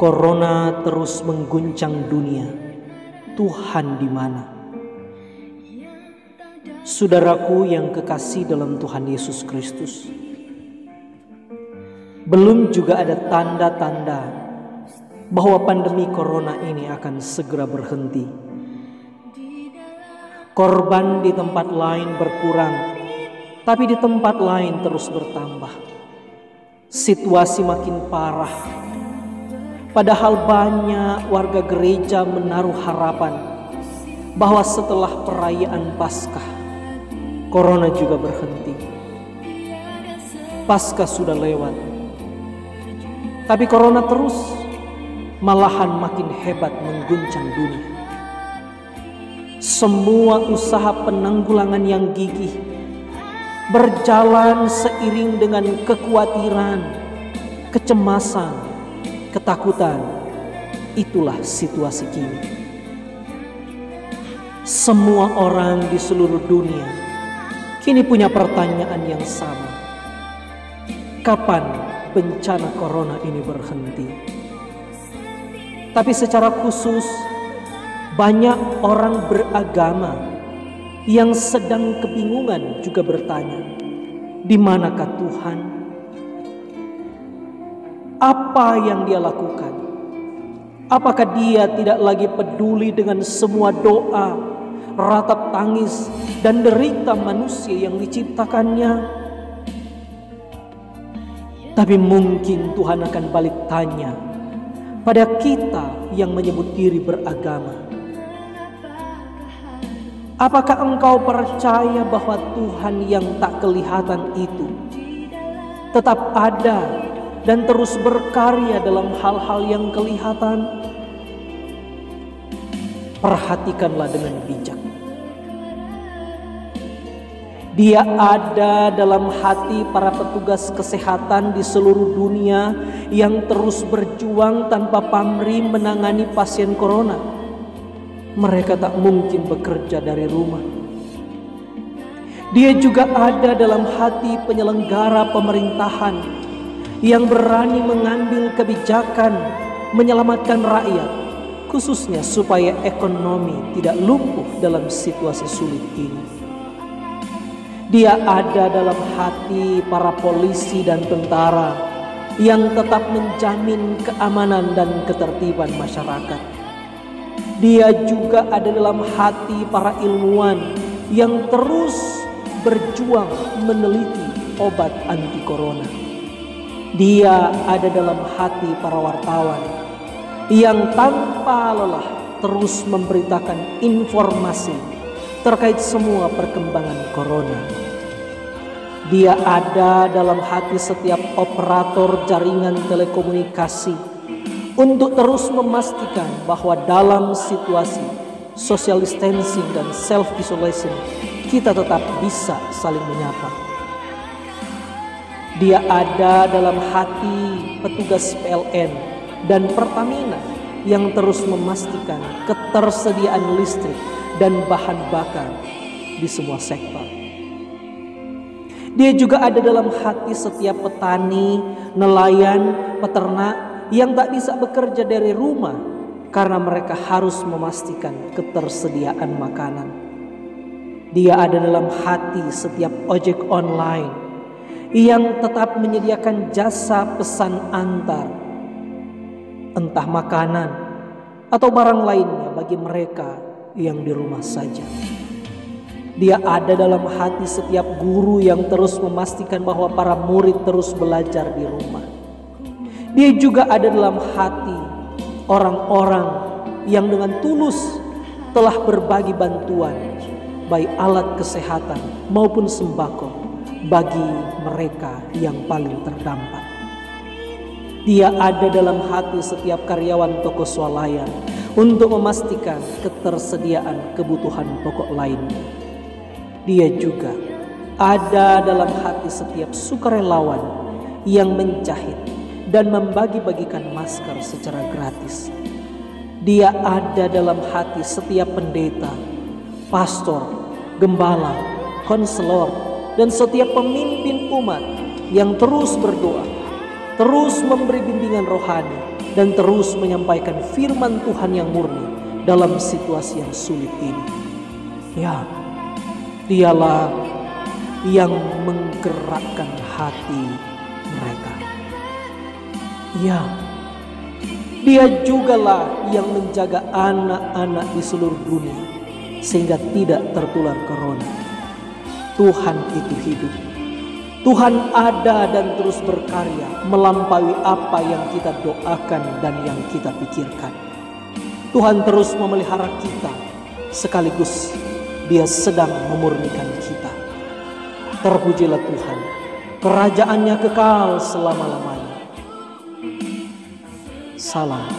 Corona terus mengguncang dunia. Tuhan di mana? Saudaraku yang kekasih dalam Tuhan Yesus Kristus, belum juga ada tanda-tanda bahwa pandemi corona ini akan segera berhenti. Korban di tempat lain berkurang, tapi di tempat lain terus bertambah. Situasi makin parah. Padahal banyak warga gereja menaruh harapan bahwa setelah perayaan Paskah, corona juga berhenti. Paskah sudah lewat, tapi corona terus, malahan makin hebat mengguncang dunia. Semua usaha penanggulangan yang gigih berjalan seiring dengan kekhawatiran, kecemasan, ketakutan. Itulah situasi kini. Semua orang di seluruh dunia kini punya pertanyaan yang sama. Kapan bencana corona ini berhenti? Tapi secara khusus, banyak orang beragama yang sedang kebingungan juga bertanya, di manakah Tuhan? Apa yang dia lakukan? Apakah dia tidak lagi peduli dengan semua doa, ratap tangis, dan derita manusia yang diciptakannya? Tapi mungkin Tuhan akan balik tanya pada kita yang menyebut diri beragama. Apakah engkau percaya bahwa Tuhan yang tak kelihatan itu tetap ada dan terus berkarya dalam hal-hal yang kelihatan? Perhatikanlah dengan bijak. Dia ada dalam hati para petugas kesehatan di seluruh dunia yang terus berjuang tanpa pamrih menangani pasien corona. Mereka tak mungkin bekerja dari rumah. Dia juga ada dalam hati penyelenggara pemerintahan yang berani mengambil kebijakan menyelamatkan rakyat, khususnya supaya ekonomi tidak lumpuh dalam situasi sulit ini. Dia ada dalam hati para polisi dan tentara yang tetap menjamin keamanan dan ketertiban masyarakat. Dia juga ada dalam hati para ilmuwan yang terus berjuang meneliti obat anti corona. Dia ada dalam hati para wartawan yang tanpa lelah terus memberitakan informasi terkait semua perkembangan corona. Dia ada dalam hati setiap operator jaringan telekomunikasi untuk terus memastikan bahwa dalam situasi social distancing dan self isolation kita tetap bisa saling menyapa. Dia ada dalam hati petugas PLN dan Pertamina yang terus memastikan ketersediaan listrik dan bahan bakar di semua sektor. Dia juga ada dalam hati setiap petani, nelayan, peternak yang tak bisa bekerja dari rumah karena mereka harus memastikan ketersediaan makanan. Dia ada dalam hati setiap ojek online yang tetap menyediakan jasa pesan antar, entah makanan atau barang lainnya bagi mereka yang di rumah saja. Dia ada dalam hati setiap guru yang terus memastikan bahwa para murid terus belajar di rumah. Dia juga ada dalam hati orang-orang yang dengan tulus telah berbagi bantuan, baik alat kesehatan maupun sembako, bagi mereka yang paling terdampak. Dia ada dalam hati setiap karyawan toko swalayan untuk memastikan ketersediaan kebutuhan pokok lainnya. Dia juga ada dalam hati setiap sukarelawan yang menjahit dan membagi-bagikan masker secara gratis. Dia ada dalam hati setiap pendeta, pastor, gembala, konselor, dan setiap pemimpin umat yang terus berdoa, terus memberi bimbingan rohani dan terus menyampaikan firman Tuhan yang murni dalam situasi yang sulit ini. Ya, Dialah yang menggerakkan hati mereka. Ya, Dia jugalah yang menjaga anak-anak di seluruh dunia sehingga tidak tertular corona. Tuhan itu hidup. Tuhan ada dan terus berkarya melampaui apa yang kita doakan dan yang kita pikirkan. Tuhan terus memelihara kita, sekaligus Dia sedang memurnikan kita. Terpujilah Tuhan, kerajaannya kekal selama-lamanya. Salam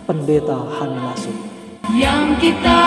Pendeta Hani Lasut. Yang kita